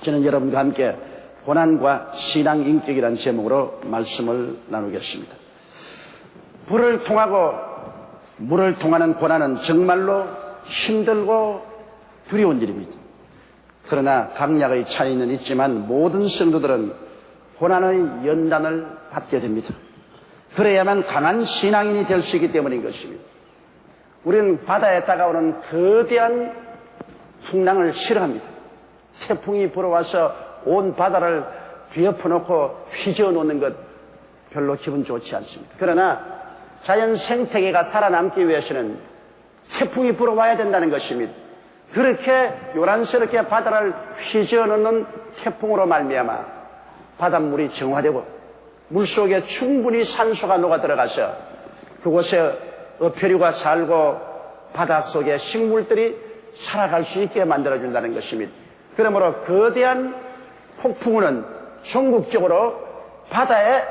저는 여러분과 함께 고난과 신앙 인격이라는 제목으로 말씀을 나누겠습니다. 불을 통하고 물을 통하는 고난은 정말로 힘들고 두려운 일입니다. 그러나 강약의 차이는 있지만 모든 성도들은 고난의 연단을 받게 됩니다. 그래야만 강한 신앙인이 될 수 있기 때문인 것입니다. 우리는 바다에 다가오는 거대한 풍랑을 싫어합니다. 태풍이 불어와서 온 바다를 뒤엎어놓고 휘저어놓는 것 별로 기분 좋지 않습니다. 그러나 자연 생태계가 살아남기 위해서는 태풍이 불어와야 된다는 것입니다. 그렇게 요란스럽게 바다를 휘저어놓는 태풍으로 말미암아 바닷물이 정화되고 물속에 충분히 산소가 녹아들어가서 그곳에 어패류가 살고 바닷속에 식물들이 살아갈 수 있게 만들어준다는 것입니다. 그러므로 거대한 폭풍우는 전국적으로 바다에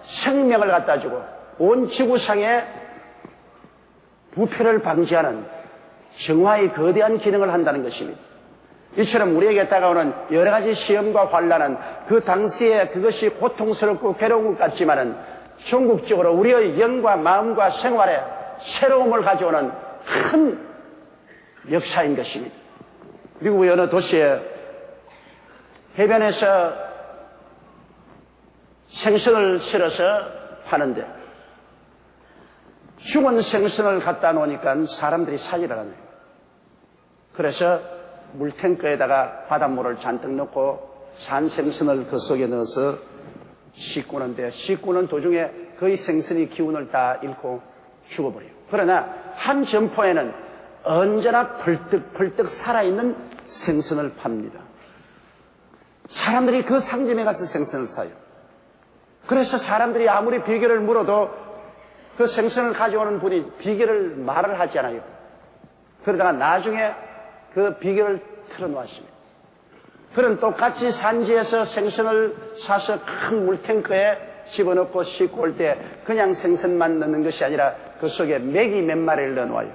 생명을 갖다 주고 온 지구상의 부패를 방지하는 정화의 거대한 기능을 한다는 것입니다. 이처럼 우리에게 다가오는 여러 가지 시험과 환난은 그 당시에 그것이 고통스럽고 괴로운 것 같지만은 전국적으로 우리의 영과 마음과 생활에 새로움을 가져오는 큰 역사인 것입니다. 미국의 어느 도시에 해변에서 생선을 실어서 파는데 죽은 생선을 갖다 놓으니까 사람들이 사지를 않아요. 그래서 물탱크에다가 바닷물을 잔뜩 넣고 산 생선을 그 속에 넣어서 씻고는데 씻고는 도중에 거의 생선이 기운을 다 잃고 죽어버려요. 그러나 한 점포에는 언제나 펄떡펄떡 살아있는 생선을 팝니다. 사람들이 그 상점에 가서 생선을 사요. 그래서 사람들이 아무리 비결을 물어도 그 생선을 가져오는 분이 비결을 말을 하지 않아요. 그러다가 나중에 그 비결을 털어놓았습니다. 그런 똑같이 산지에서 생선을 사서 큰 물탱크에 집어넣고 씻고 올 때 그냥 생선만 넣는 것이 아니라 그 속에 메기 몇 마리를 넣어놓아요.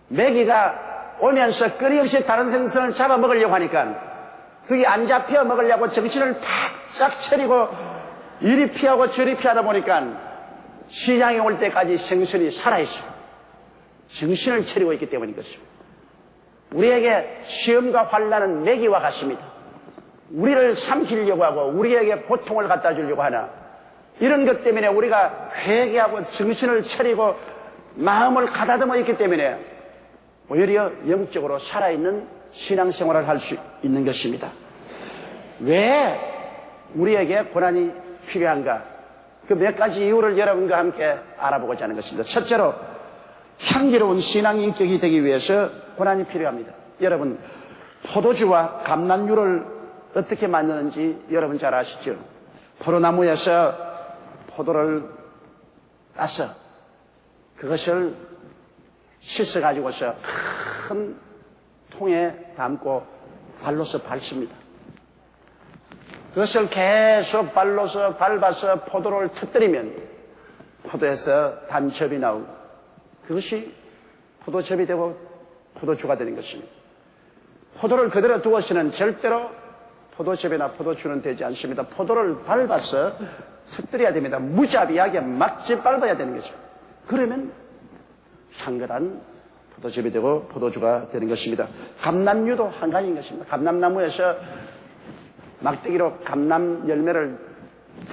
메기가 오면서 끊임없이 다른 생선을 잡아먹으려고 하니까 그게 안 잡혀 먹으려고 정신을 바짝 차리고 이리 피하고 저리 피하다 보니까 시장에 올 때까지 생선이 살아있습니다. 정신을 차리고 있기 때문인 것입니다. 우리에게 시험과 환난은 메기와 같습니다. 우리를 삼키려고 하고 우리에게 고통을 갖다 주려고 하나 이런 것 때문에 우리가 회개하고 정신을 차리고 마음을 가다듬어 있기 때문에 오히려 영적으로 살아있는 신앙생활을 할 수 있는 것입니다. 왜 우리에게 고난이 필요한가? 그 몇 가지 이유를 여러분과 함께 알아보고자 하는 것입니다. 첫째로 향기로운 신앙 인격이 되기 위해서 고난이 필요합니다. 여러분, 포도주와 감람유를 어떻게 만드는지 여러분 잘 아시죠? 포도나무에서 포도를 따서 그것을 씻어가지고서 큰 통에 담고 발로서 밟습니다. 그것을 계속 발로서 밟아서 포도를 터뜨리면 포도에서 단즙이 나오고 그것이 포도즙이 되고 포도주가 되는 것입니다. 포도를 그대로 두어서는 절대로 포도즙이나 포도주는 되지 않습니다. 포도를 밟아서 터뜨려야 됩니다. 무자비하게 막 짓밟아야 되는 거죠. 그러면 향긋한 포도즙이 되고 포도주가 되는 것입니다. 감람유도 한 가지인 것입니다. 감람나무에서 막대기로 감람 열매를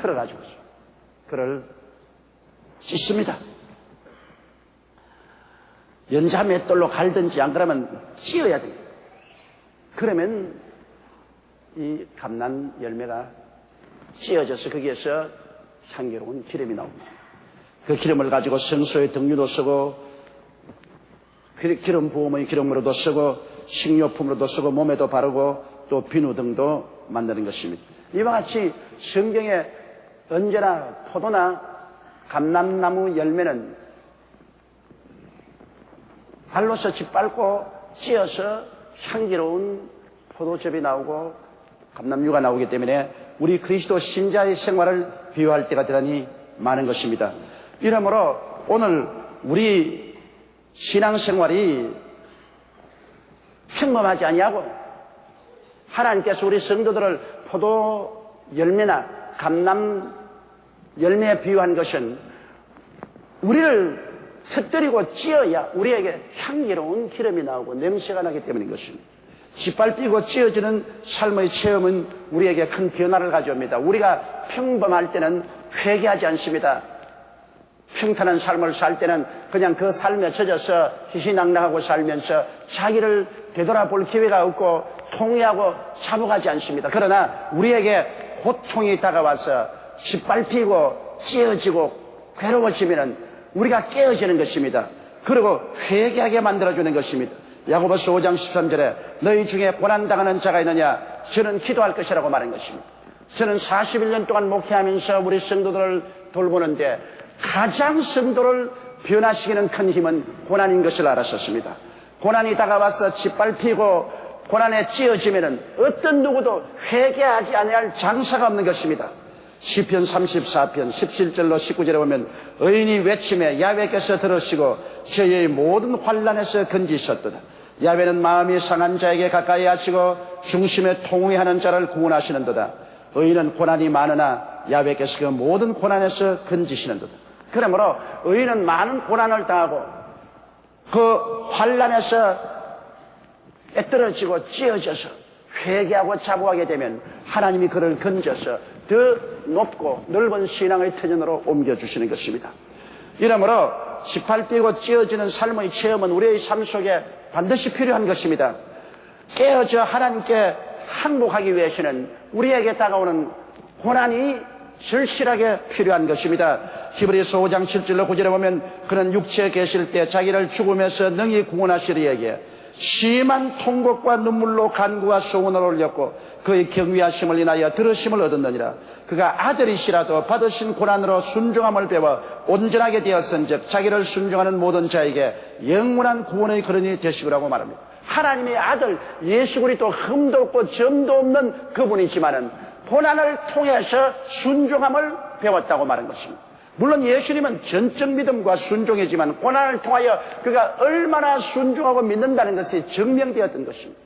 털어가지고 그를 찢습니다. 연자 맷돌로 갈든지 안 그러면 찧어야 됩니다. 그러면 이 감람 열매가 찧어져서 거기에서 향기로운 기름이 나옵니다. 그 기름을 가지고 성소의 등유도 쓰고 기름 부음의 기름으로도 쓰고 식료품으로도 쓰고 몸에도 바르고 또 비누 등도 만드는 것입니다. 이와 같이 성경에 언제나 포도나 감람나무 열매는 발로서 짓밟고 찧어서 향기로운 포도즙이 나오고 감람유가 나오기 때문에 우리 그리스도 신자의 생활을 비유할 때가 대단히 많은 것입니다. 이러므로 오늘 우리 신앙생활이 평범하지 아니하고 하나님께서 우리 성도들을 포도 열매나 감람 열매에 비유한 것은 우리를 터뜨리고 찌어야 우리에게 향기로운 기름이 나오고 냄새가 나기 때문인 것입니다. 짓밟히고 찌어지는 삶의 체험은 우리에게 큰 변화를 가져옵니다. 우리가 평범할 때는 회개하지 않습니다. 평탄한 삶을 살 때는 그냥 그 삶에 젖어서 희희낙낙하고 살면서 자기를 되돌아볼 기회가 없고 통회하고 잡아가지 않습니다. 그러나 우리에게 고통이 다가와서 짓밟히고 찌어지고 괴로워지면 우리가 깨어지는 것입니다. 그리고 회개하게 만들어주는 것입니다. 야고보서 5장 13절에 너희 중에 고난당하는 자가 있느냐 저는 기도할 것이라고 말한 것입니다. 저는 41년 동안 목회하면서 우리 성도들을 돌보는데 가장 성도를 변화시키는 큰 힘은 고난인 것을 알았었습니다. 고난이 다가와서 짓밟히고 고난에 찌어지면 어떤 누구도 회개하지 않아야 할 장사가 없는 것입니다. 시편 34편 17절로 19절에 보면 의인이 외침에 야훼께서 들으시고 저희의 모든 환난에서 건지셨도다. 야훼는 마음이 상한 자에게 가까이 하시고 중심에 통회하는 자를 구원하시는도다. 의인은 고난이 많으나 야훼께서 그 모든 고난에서 건지시는도다. 그러므로 의인은 많은 고난을 당하고 그 환난에서 애떨어지고 찌어져서 회개하고 자부하게 되면 하나님이 그를 건져서 더 높고 넓은 신앙의 터전으로 옮겨주시는 것입니다. 이러므로 짓밟히고 찌어지는 삶의 체험은 우리의 삶 속에 반드시 필요한 것입니다. 깨어져 하나님께 항복하기 위해서는 우리에게 다가오는 고난이 절실하게 필요한 것입니다. 히브리서 5장 7절로 9절에 보면 그는 육체에 계실 때 자기를 죽음에서 능히 구원하시리에게 심한 통곡과 눈물로 간구와 소원을 올렸고 그의 경외하심을 인하여 들으심을 얻었느니라. 그가 아들이시라도 받으신 고난으로 순종함을 배워 온전하게 되었은즉 자기를 순종하는 모든 자에게 영원한 구원의 근원이 되시리라고 말합니다. 하나님의 아들 예수 그리스도 흠도 없고 점도 없는 그분이지만은 고난을 통해서 순종함을 배웠다고 말한 것입니다. 물론 예수님은 전적 믿음과 순종이지만 고난을 통하여 그가 얼마나 순종하고 믿는다는 것이 증명되었던 것입니다.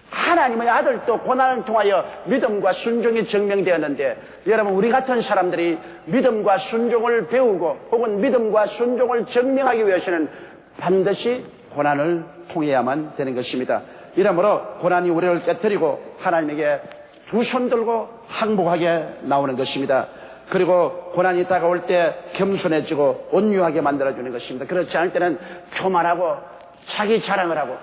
하나님의 아들도 고난을 통하여 믿음과 순종이 증명되었는데 여러분 우리 같은 사람들이 믿음과 순종을 배우고 혹은 믿음과 순종을 증명하기 위해서는 반드시 고난을 통해야만 되는 것입니다. 이러므로 고난이 우리를 깨뜨리고 하나님에게 두 손 들고 항복하게 나오는 것입니다. 그리고 고난이 다가올 때 겸손해지고 온유하게 만들어주는 것입니다. 그렇지 않을 때는 교만하고 자기 자랑을 하고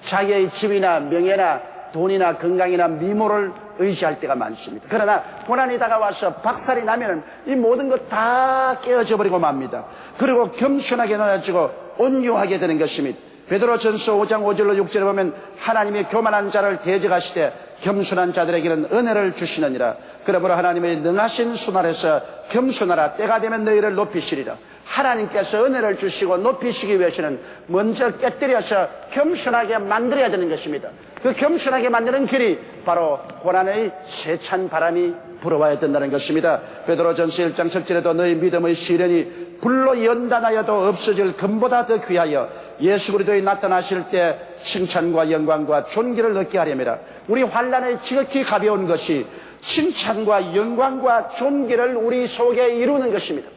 자기의 집이나 명예나 돈이나 건강이나 미모를 의지할 때가 많습니다. 그러나 고난이 다가와서 박살이 나면 이 모든 것 다 깨어져 버리고 맙니다. 그리고 겸손하게 나아지고 온유하게 되는 것입니다. 베드로전서 5장 5절로 6절에 보면 하나님이 교만한 자를 대적하시되 겸손한 자들에게는 은혜를 주시느니라. 그러므로 하나님의 능하신 손 아래서 겸손하라. 때가 되면 너희를 높이시리라. 하나님께서 은혜를 주시고 높이시기 위해서는 먼저 깨뜨려서 겸손하게 만들어야 되는 것입니다. 그 겸손하게 만드는 길이 바로 고난의 세찬 바람이 불어와야 된다는 것입니다. 베드로전서 1장 7절에도 너희 믿음의 시련이 불로 연단하여도 없어질 금보다 더 귀하여 예수 그리스도의 나타나실 때 칭찬과 영광과 존귀를 얻게 하려니라. 우리 환난의 지극히 가벼운 것이 칭찬과 영광과 존귀를 우리 속에 이루는 것입니다.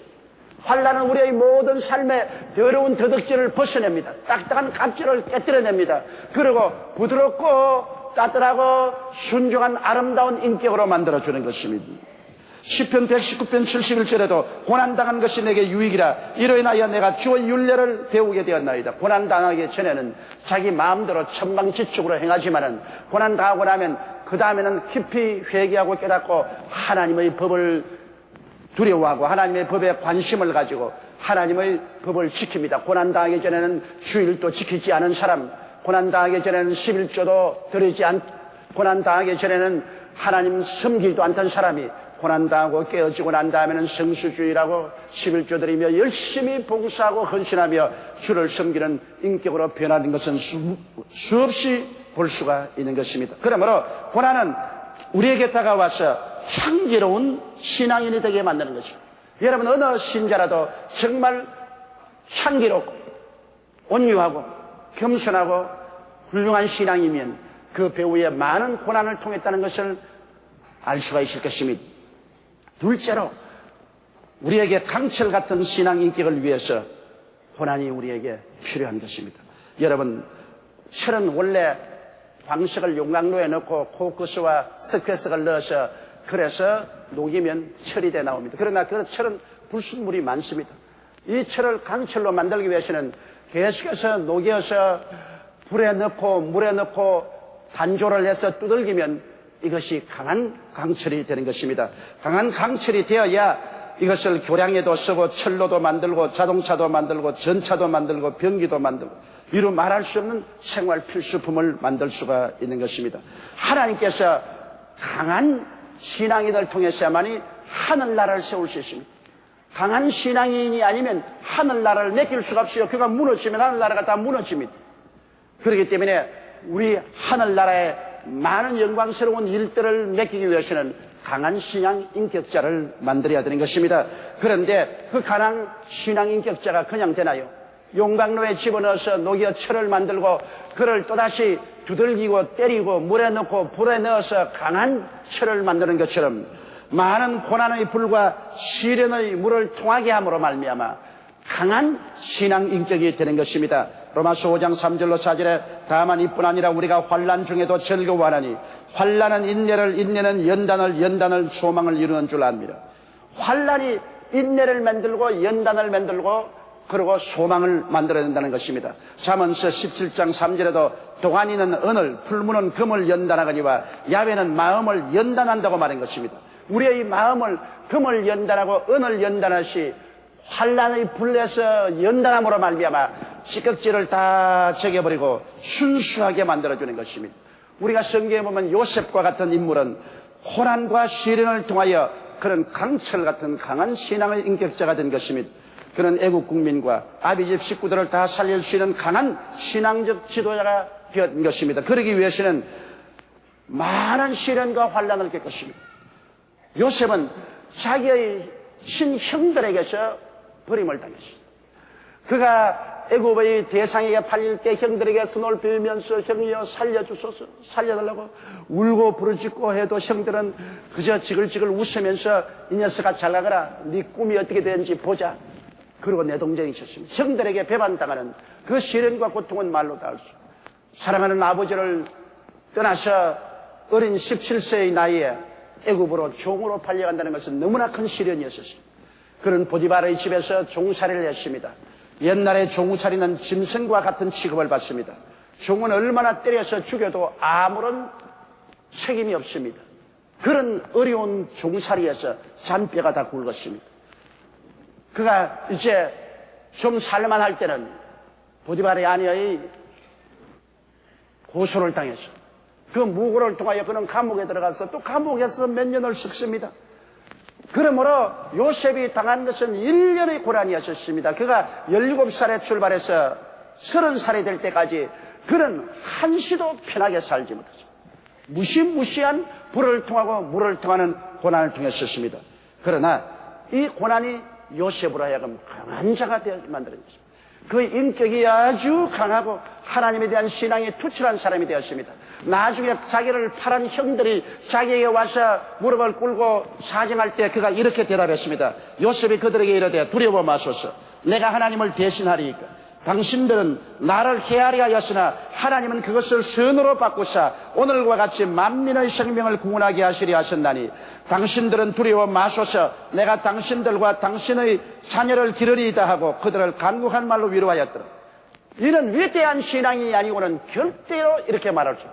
환난은 우리의 모든 삶의 더러운 더덕질을 벗어냅니다. 딱딱한 갑질을 깨뜨려냅니다. 그리고 부드럽고 따뜻하고 순종한 아름다운 인격으로 만들어주는 것입니다. 시편 119편 71절에도 고난당한 것이 내게 유익이라 이로 인하여 내가 주의 율례를 배우게 되었나이다. 고난당하기 전에는 자기 마음대로 천방지축으로 행하지만은 고난당하고 나면 그 다음에는 깊이 회개하고 깨닫고 하나님의 법을 두려워하고 하나님의 법에 관심을 가지고 하나님의 법을 지킵니다. 고난당하기 전에는 주일도 지키지 않은 사람, 고난당하기 전에는 11조도 드리지 고난당하기 전에는 하나님 섬기지도 않던 사람이 고난당하고 깨어지고 난 다음에는 성수주의라고 11조 드리며 열심히 봉사하고 헌신하며 주를 섬기는 인격으로 변화된 것은 수없이 볼 수가 있는 것입니다. 그러므로 고난은 우리에게 다가와서 향기로운 신앙인이 되게 만드는 것입니다. 여러분 어느 신자라도 정말 향기롭고 온유하고 겸손하고 훌륭한 신앙이면 그 배후에 많은 고난을 통했다는 것을 알 수가 있을 것입니다. 둘째로 우리에게 강철 같은 신앙 인격을 위해서 고난이 우리에게 필요한 것입니다. 여러분, 철은 원래 광석을 용광로에 넣고 코크스와 스퀘스를 넣어서 그래서 녹이면 철이 돼 나옵니다. 그러나 그 철은 불순물이 많습니다. 이 철을 강철로 만들기 위해서는 계속해서 녹여서 불에 넣고 물에 넣고 단조를 해서 두들기면 이것이 강한 강철이 되는 것입니다. 강한 강철이 되어야 이것을 교량에도 쓰고 철로도 만들고 자동차도 만들고 전차도 만들고 병기도 만들고 이루 말할 수 없는 생활 필수품을 만들 수가 있는 것입니다. 하나님께서 강한 신앙인을 통해서만이 하늘나라를 세울 수 있습니다. 강한 신앙인이 아니면 하늘나라를 맡길 수가 없어요. 그가 무너지면 하늘나라가 다 무너집니다. 그렇기 때문에 우리 하늘나라에 많은 영광스러운 일들을 맡기기 위해서는 강한 신앙 인격자를 만들어야 되는 것입니다. 그런데 그 강한 신앙 인격자가 그냥 되나요? 용광로에 집어넣어서 녹여 철을 만들고 그를 또다시 두들기고 때리고 물에 넣고 불에 넣어서 강한 철을 만드는 것처럼 많은 고난의 불과 시련의 물을 통하게 함으로 말미암아 강한 신앙 인격이 되는 것입니다. 로마서 5장 3절로 4절에 다만 이뿐 아니라 우리가 환난 중에도 즐거워하나니 환난은 인내를, 인내는 연단을, 연단을 소망을 이루는 줄 압니다. 환난이 인내를 만들고 연단을 만들고 그리고 소망을 만들어낸다는 것입니다. 잠언서 17장 3절에도 동안이는 은을, 풀무는 금을 연단하거니와 야훼는 마음을 연단한다고 말한 것입니다. 우리의 마음을 금을 연단하고 은을 연단하시 환난의 불에서 연단함으로 말미암아 찌꺼기를 다 제거버리고 순수하게 만들어주는 것입니다. 우리가 성경에 보면 요셉과 같은 인물은 고난과 시련을 통하여 그런 강철 같은 강한 신앙의 인격자가 된 것입니다. 그는 애국 국민과 아비집 식구들을 다 살릴 수 있는 강한 신앙적 지도자가 된 것입니다. 그러기 위해서는 많은 시련과 환난을 겪었습니다. 요셉은 자기의 친형들에게서 버림을 당했습니다. 그가 애굽의 대상에게 팔릴 때 형들에게 손을 빌면서 형이여 살려주소서 살려달라고 울고 부르짖고 해도 형들은 그저 지글지글 웃으면서 이 녀석아 잘 가거라 네 꿈이 어떻게 되는지 보자. 그리고 내 동생이 있었습니다. 형들에게 배반당하는 그 시련과 고통은 말로 다 알 수. 사랑하는 아버지를 떠나서 어린 17세의 나이에 애굽으로 종으로 팔려간다는 것은 너무나 큰 시련이었습니다. 그는 보디발의 집에서 종살이를 했습니다. 옛날에 종살이는 짐승과 같은 취급을 받습니다. 종은 얼마나 때려서 죽여도 아무런 책임이 없습니다. 그런 어려운 종살이에서 잔뼈가 다 굵었습니다. 그가 이제 좀 살만할 때는 보디발의 아내의 고소를 당해서 그 무고를 통하여 그는 감옥에 들어가서 또 감옥에서 몇 년을 썩습니다. 그러므로 요셉이 당한 것은 1년의 고난이었습니다. 그가 17살에 출발해서 30살이 될 때까지 그는 한시도 편하게 살지 못했습니다. 무시무시한 불을 통하고 물을 통하는 고난을 통했었습니다. 그러나 이 고난이 요셉으로 하여금 강한 자가 되어 만들어졌습니다. 그 인격이 아주 강하고 하나님에 대한 신앙이 투철한 사람이 되었습니다. 나중에 자기를 팔은 형들이 자기에게 와서 무릎을 꿇고 사정할 때 그가 이렇게 대답했습니다. 요셉이 그들에게 이르되 두려워 마소서 내가 하나님을 대신하리이까 당신들은 나를 헤아려 하였으나 하나님은 그것을 선으로 바꾸사 오늘과 같이 만민의 생명을 구원하게 하시리 하셨나니 당신들은 두려워 마소서 내가 당신들과 당신의 자녀를 기르리이다 하고 그들을 간곡한 말로 위로하였더라. 이는 위대한 신앙이 아니고는 절대로 이렇게 말하죠.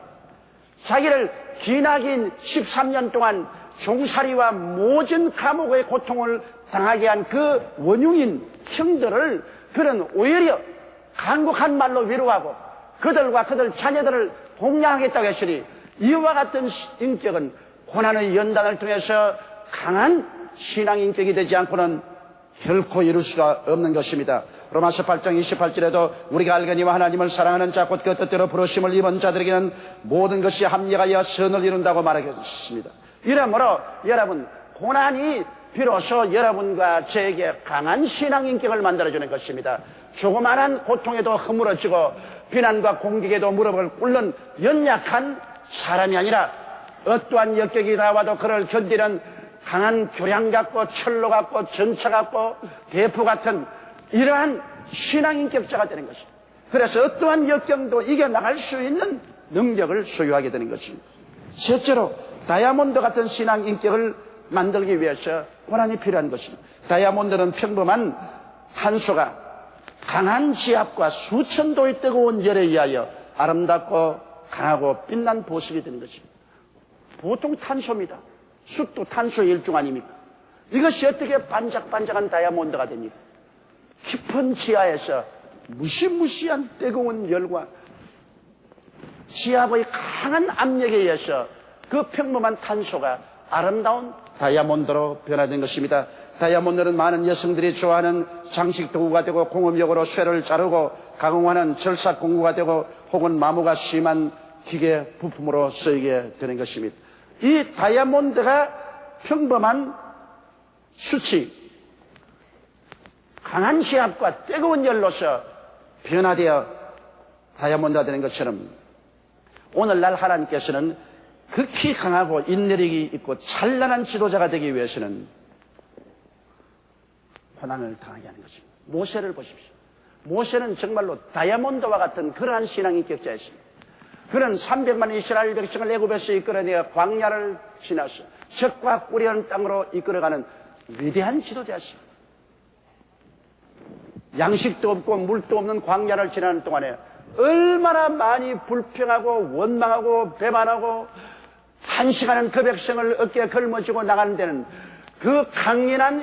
자기를 기나긴 13년 동안 종살이와 모진 감옥의 고통을 당하게 한 그 원흉인 형들을 그는 오히려 간곡한 말로 위로하고 그들과 그들 자녀들을 공양하겠다고 했으니 이와 같은 인격은 고난의 연단을 통해서 강한 신앙 인격이 되지 않고는 결코 이룰 수가 없는 것입니다. 로마서 8장 28절에도 우리가 알거니와 하나님을 사랑하는 자 곧 그 뜻대로 부르심을 입은 자들에게는 모든 것이 합력하여 선을 이룬다고 말하겠습니다. 이러므로 여러분 고난이 비로소 여러분과 저에게 강한 신앙 인격을 만들어주는 것입니다. 조그마한 고통에도 허물어지고 비난과 공격에도 무릎을 꿇는 연약한 사람이 아니라 어떠한 역경이 나와도 그를 견디는 강한 교량 갖고 철로 갖고 전차 갖고 대포 같은 이러한 신앙인격자가 되는 것입니다. 그래서 어떠한 역경도 이겨나갈 수 있는 능력을 소유하게 되는 것입니다. 셋째로 다이아몬드 같은 신앙인격을 만들기 위해서 고난이 필요한 것입니다. 다이아몬드는 평범한 탄소가 강한 지압과 수천 도의 뜨거운 열에 의하여 아름답고 강하고 빛난 보석이 되는 것입니다. 보통 탄소입니다. 숯도 탄소의 일종 아닙니까? 이것이 어떻게 반짝반짝한 다이아몬드가 됩니까? 깊은 지하에서 무시무시한 뜨거운 열과 지압의 강한 압력에 의해서 그 평범한 탄소가 아름다운 다이아몬드로 변화된 것입니다. 다이아몬드는 많은 여성들이 좋아하는 장식 도구가 되고 공업용으로 쇠를 자르고 가공하는 절삭 공구가 되고 혹은 마모가 심한 기계 부품으로 쓰이게 되는 것입니다. 이 다이아몬드가 평범한 수치, 강한 지압과 뜨거운 열로서 변화되어 다이아몬드가 되는 것처럼 오늘날 하나님께서는 극히 강하고 인내력이 있고 찬란한 지도자가 되기 위해서는 고난을 당하게 하는 것입니다. 모세를 보십시오. 모세는 정말로 다이아몬드와 같은 그러한 신앙인격자였습니다. 그는 300만 이스라엘 백성을 애굽에서 이끌어내어 광야를 지나서 적과 꿀이는 땅으로 이끌어가는 위대한 지도자였습니다. 양식도 없고 물도 없는 광야를 지나는 동안에 얼마나 많이 불평하고 원망하고 배반하고 한 시간은 그 백성을 어깨에 걸머쥐고 나가는 데는 그 강인한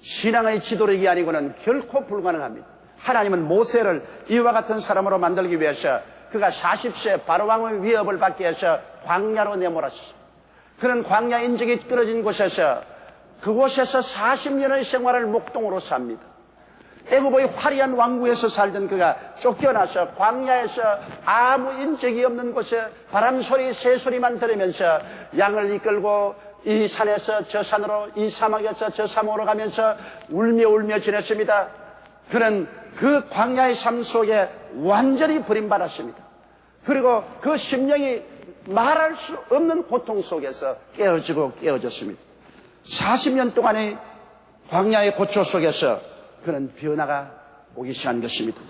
신앙의 지도력이 아니고는 결코 불가능합니다. 하나님은 모세를 이와 같은 사람으로 만들기 위해서 그가 40세 바로왕의 위협을 받기 위해서 광야로 내몰았습니다. 그는 광야 인적이 끊어진 곳에서 그곳에서 40년의 생활을 목동으로 삽니다. 애굽의 화려한 왕국에서 살던 그가 쫓겨나서 광야에서 아무 인적이 없는 곳에 바람소리 새소리만 들으면서 양을 이끌고 이 산에서 저 산으로 이 사막에서 저 사막으로 가면서 울며 지냈습니다. 그는 그 광야의 삶 속에 완전히 버림받았습니다. 그리고 그 심령이 말할 수 없는 고통 속에서 깨어졌습니다. 40년 동안의 광야의 고초 속에서 그는 변화가 오기 시작한 것입니다.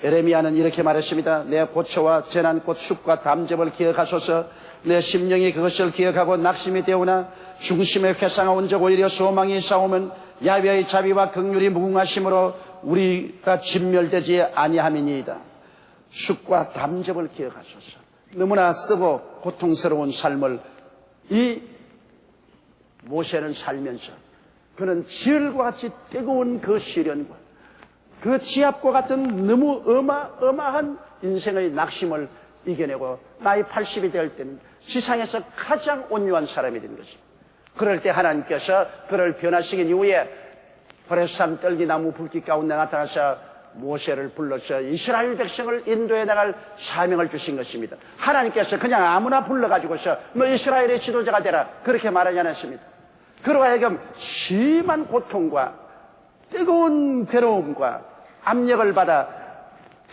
에레미야는 이렇게 말했습니다. 내 고초와 재난 곧 숲과 담즙을 기억하소서. 내 심령이 그것을 기억하고 낙심이 되오나 중심에 회상하 온 적 오히려 소망이 싸우면 야훼의 자비와 긍휼이 무궁하심으로 우리가 진멸되지 아니함이니이다. 숲과 담즙을 기억하소서. 너무나 쓰고 고통스러운 삶을 이 모세는 살면서 그는 지혈과 같이 뜨거운 그 시련과 그 지압과 같은 너무 어마어마한 인생의 낙심을 이겨내고 나이 80이 될 때는 지상에서 가장 온유한 사람이 된 것입니다. 그럴 때 하나님께서 그를 변화시킨 이후에 호렙산 떨기나무 불빛 가운데 나타나서 모세를 불러서 이스라엘 백성을 인도해 나갈 사명을 주신 것입니다. 하나님께서 그냥 아무나 불러가지고서 너 이스라엘의 지도자가 되라 그렇게 말하지 않았습니다. 그로 하여금 심한 고통과 뜨거운 괴로움과 압력을 받아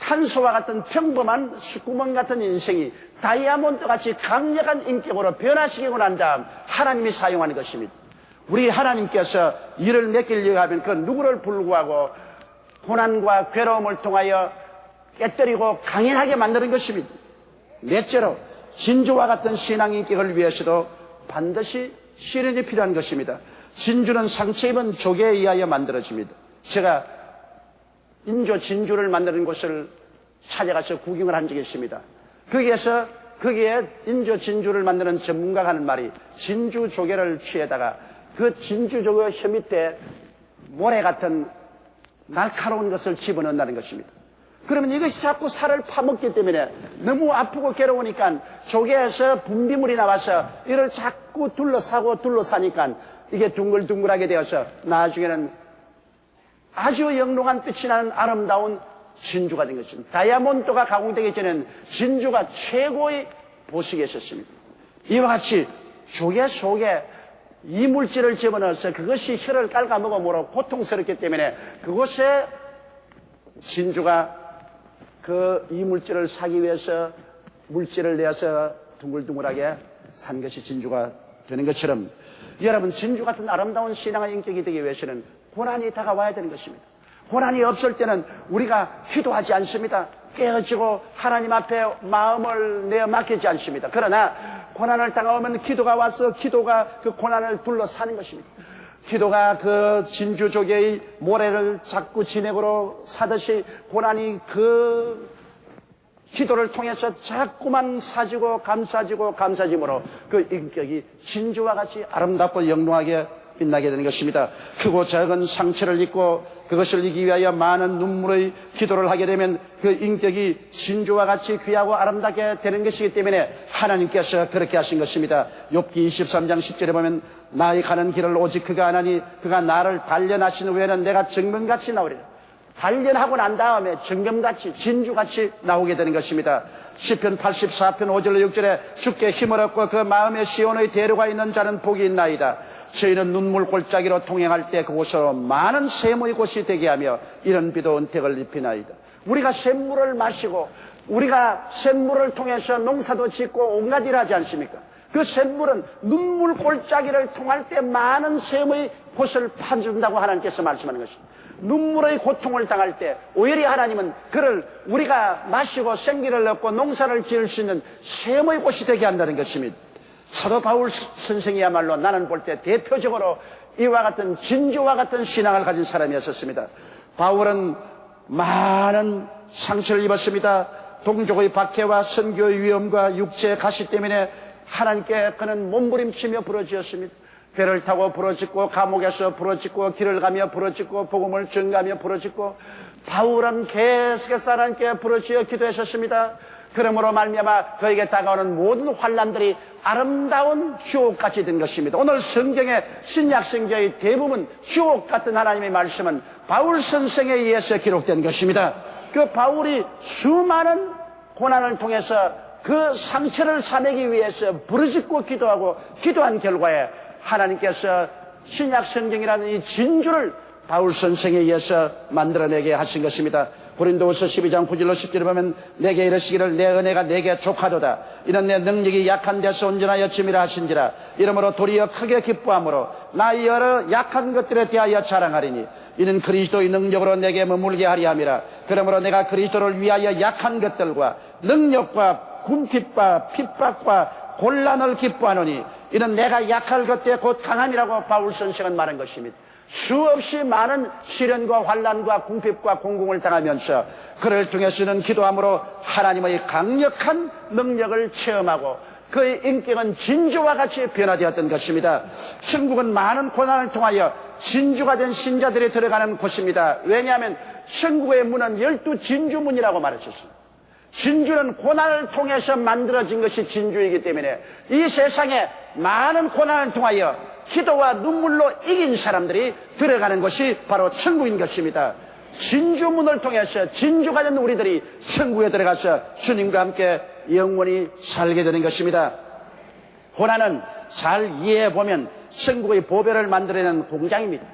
탄소와 같은 평범한 숯구멍 같은 인생이 다이아몬드같이 강력한 인격으로 변화시키고 난 다음 하나님이 사용하는 것입니다. 우리 하나님께서 일을 맡기려고 하면 그 누구를 불구하고 고난과 괴로움을 통하여 깨뜨리고 강인하게 만드는 것입니다. 넷째로 진주와 같은 신앙 인격을 위해서도 반드시 시련이 필요한 것입니다. 진주는 상처 입은 조개에 의하여 만들어집니다. 제가 인조 진주를 만드는 곳을 찾아가서 구경을 한 적이 있습니다. 거기에 인조 진주를 만드는 전문가가 하는 말이 진주 조개를 취해다가 그 진주 조개 혀 밑에 모래 같은 날카로운 것을 집어넣는다는 것입니다. 그러면 이것이 자꾸 살을 파먹기 때문에 너무 아프고 괴로우니까 조개에서 분비물이 나와서 이를 자꾸 둘러싸니까 이게 둥글둥글하게 되어서 나중에는 아주 영롱한 빛이 나는 아름다운 진주가 된 것입니다. 다이아몬드가 가공되기 전에는 진주가 최고의 보석이었습니다. 이와 같이 조개 속에 이물질을 집어넣어서 그것이 혀를 깔아먹어 고통스럽기 때문에 그곳에 진주가 그 이물질을 사기 위해서 물질을 내서 둥글둥글하게 산 것이 진주가 되는 것처럼 여러분 진주 같은 아름다운 신앙의 인격이 되기 위해서는 고난이 다가와야 되는 것입니다. 고난이 없을 때는 우리가 기도하지 않습니다. 깨어지고 하나님 앞에 마음을 내어 맡기지 않습니다. 그러나 고난을 당하면 기도가 와서 기도가 그 고난을 둘러싸는 것입니다. 기도가 그 진주조개의 모래를 자꾸 진액으로 사듯이 고난이 그 기도를 통해서 자꾸만 사지고 감사짐으로 그 인격이 진주와 같이 아름답고 영롱하게 빛나게 되는 것입니다. 크고 작은 상처를 입고 그것을 이기기 위하여 많은 눈물의 기도를 하게 되면 그 인격이 진주와 같이 귀하고 아름답게 되는 것이기 때문에 하나님께서 그렇게 하신 것입니다. 욥기 23장 10절에 보면 나의 가는 길을 오직 그가 아나니 그가 나를 단련하신 후에는 내가 정금같이 나오리라. 단련하고 난 다음에 정금같이 진주같이 나오게 되는 것입니다. 시편 84편 5절로 6절에 주께 힘을 얻고 그 마음에 시온의 대로가 있는 자는 복이 있나이다. 저희는 눈물 골짜기로 통행할 때 그곳으로 많은 샘의 곳이 되게 하며 이런 비도 은택을 입히나이다. 우리가 샘물을 마시고 우리가 샘물을 통해서 농사도 짓고 온갖 일을 하지 않습니까? 그 샘물은 눈물 골짜기를 통할 때 많은 샘의 곳을 파준다고 하나님께서 말씀하는 것입니다. 눈물의 고통을 당할 때 오히려 하나님은 그를 우리가 마시고 생기를 얻고 농사를 지을 수 있는 샘의 곳이 되게 한다는 것입니다. 사도 바울 선생이야말로 나는 볼 때 대표적으로 이와 같은 진주와 같은 신앙을 가진 사람이었습니다. 바울은 많은 상처를 입었습니다. 동족의 박해와 선교의 위험과 육체의 가시 때문에 하나님께 그는 몸부림치며 부르짖었습니다. 배를 타고 부르짖고 감옥에서 부르짖고 길을 가며 부르짖고 복음을 전가하며 부르짖고 바울은 계속해서 하나님께 부르짖어 기도했었습니다. 그러므로 말미암아 그에게 다가오는 모든 환난들이 아름다운 주옥같이 된 것입니다. 오늘 성경의 신약 성경의 대부분 주옥 같은 하나님의 말씀은 바울 선생에 의해서 기록된 것입니다. 그 바울이 수많은 고난을 통해서 그 상처를 싸매기 위해서 부르짖고 기도하고 기도한 결과에 하나님께서 신약 성경이라는 이 진주를 바울 선생에 의해서 만들어내게 하신 것입니다. 고린도후서 12장 9절로 10절에 보면 내게 이르시기를 내 은혜가 내게 족하도다. 이는 내 능력이 약한 데서 온전하여 짐이라 하신지라. 이러므로 도리어 크게 기뻐함으로 나의 여러 약한 것들에 대하여 자랑하리니 이는 그리스도의 능력으로 내게 머물게 하리 함이라. 그러므로 내가 그리스도를 위하여 약한 것들과 능력과 궁핍과 핍박과 곤란을 기뻐하노니 이는 내가 약할 것때 곧 강함이라고 바울 선생은 말한 것입니다. 수없이 많은 시련과 환난과 궁핍과 공공을 당하면서 그를 통해서는 기도함으로 하나님의 강력한 능력을 체험하고 그의 인격은 진주와 같이 변화되었던 것입니다. 천국은 많은 고난을 통하여 진주가 된 신자들이 들어가는 곳입니다. 왜냐하면 천국의 문은 12진주문이라고 말했었습니다. 진주는 고난을 통해서 만들어진 것이 진주이기 때문에 이 세상에 많은 고난을 통하여 기도와 눈물로 이긴 사람들이 들어가는 것이 바로 천국인 것입니다. 진주문을 통해서 진주가 된 우리들이 천국에 들어가서 주님과 함께 영원히 살게 되는 것입니다. 고난은 잘 이해해보면 천국의 보배를 만들어내는 공장입니다.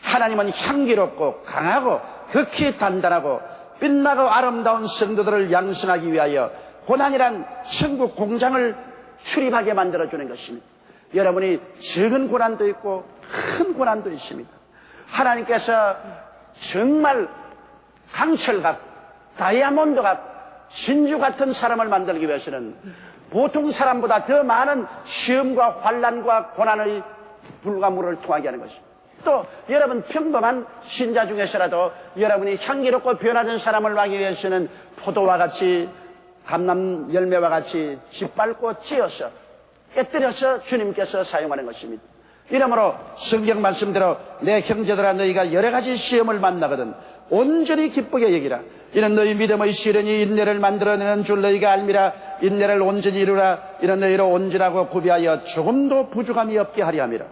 하나님은 향기롭고 강하고 극히 단단하고 빛나고 아름다운 성도들을 양성하기 위하여 고난이란 천국 공장을 출입하게 만들어주는 것입니다. 여러분이 적은 고난도 있고 큰 고난도 있습니다. 하나님께서 정말 강철 같고 다이아몬드 같고 진주 같은 사람을 만들기 위해서는 보통 사람보다 더 많은 시험과 환난과 고난의 불가물을 통하게 하는 것입니다. 또 여러분 평범한 신자 중에서라도 여러분이 향기롭고 변화된 사람을 하기 위해서는 포도와 같이 감람 열매와 같이 짓밟고 찧어서 깨뜨려서 주님께서 사용하는 것입니다. 이러므로 성경 말씀대로 내 형제들아 너희가 여러 가지 시험을 만나거든 온전히 기쁘게 여기라. 이는 너희 믿음의 시련이 인내를 만들어내는 줄 너희가 알미라. 인내를 온전히 이루라. 이는 너희로 온전하고 구비하여 조금도 부족함이 없게 하리 함이라.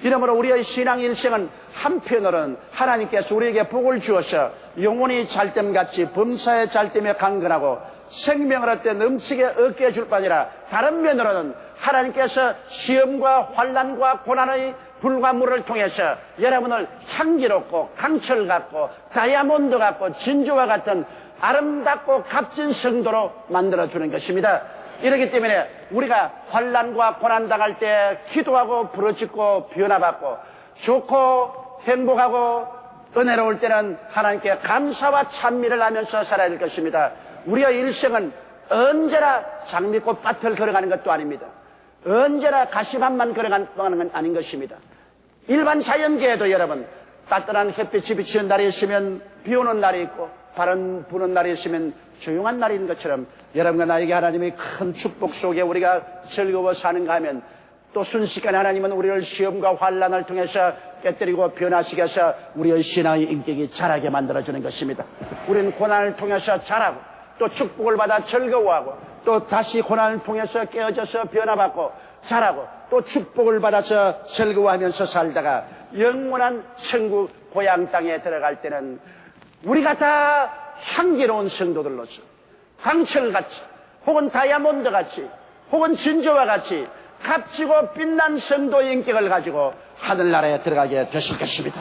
이러므로 우리의 신앙 일생은 한편으로는 하나님께서 우리에게 복을 주어서 영혼이 잘됨같이 범사에 잘됨에 강건하고 생명을 얻되 넘치게 얻게 해줄 뿐 아니라 다른 면으로는 하나님께서 시험과 환난과 고난의 불과 물을 통해서 여러분을 향기롭고 강철 같고 다이아몬드 같고 진주와 같은 아름답고 값진 성도로 만들어주는 것입니다. 이렇기 때문에 우리가 환난과 고난 당할 때 기도하고 부르짖고 변화받고 좋고 행복하고 은혜로울 때는 하나님께 감사와 찬미를 하면서 살아야 될 것입니다. 우리의 일생은 언제나 장미꽃 밭을 걸어가는 것도 아닙니다. 언제나 가시밭만 걸어가는 건 아닌 것입니다. 일반 자연계에도 여러분 따뜻한 햇빛이 비치는 날이 있으면 비 오는 날이 있고 바람 부는 날이 있으면 조용한 날이 있는 것처럼 여러분과 나에게 하나님이 큰 축복 속에 우리가 즐거워 사는가 하면 또 순식간에 하나님은 우리를 시험과 환난을 통해서 깨뜨리고 변화시켜서 우리의 신앙의 인격이 자라게 만들어주는 것입니다. 우리는 고난을 통해서 자라고 또 축복을 받아 즐거워하고 또 다시 고난을 통해서 깨어져서 변화받고 자라고 또 축복을 받아서 즐거워하면서 살다가 영원한 천국 고향 땅에 들어갈 때는 우리가 다 향기로운 성도들로서 강철같이 혹은 다이아몬드같이 혹은 진주와 같이 값지고 빛난 성도의 인격을 가지고 하늘나라에 들어가게 되실 것입니다.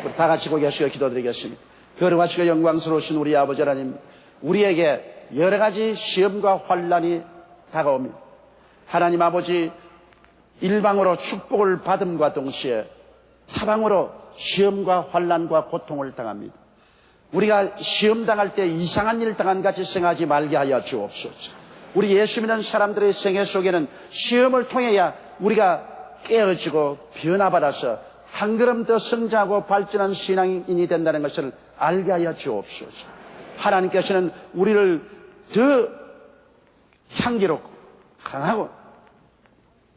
우리 다 같이 고개 숙여 기도드리겠습니다. 거룩하시고 영광스러우신 우리 아버지 하나님, 우리에게 여러 가지 시험과 환난이 다가옵니다. 하나님 아버지, 일방으로 축복을 받음과 동시에 타방으로 시험과 환난과 고통을 당합니다. 우리가 시험 당할 때 이상한 일 당한 같이 생각하지 말게 하여 주옵소서. 우리 예수 믿는 사람들의 생애 속에는 시험을 통해야 우리가 깨어지고 변화받아서 한 걸음 더 성장하고 발전한 신앙인이 된다는 것을 알게 하여 주옵소서. 하나님께서는 우리를 더 향기롭고 강하고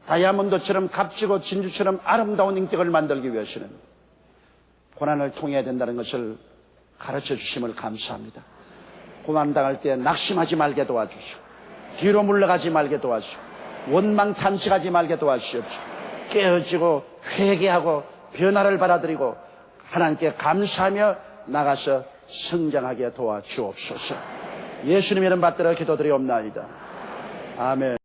다이아몬드처럼 값지고 진주처럼 아름다운 인격을 만들기 위해서는 고난을 통해야 된다는 것을 가르쳐 주심을 감사합니다. 고난 당할 때 낙심하지 말게 도와주시고 뒤로 물러가지 말게 도와주시고 원망탄식하지 말게 도와주시옵소서. 깨어지고 회개하고 변화를 받아들이고 하나님께 감사하며 나가서 성장하게 도와주옵소서. 예수님 이름 받들어 기도드리옵나이다. 아멘.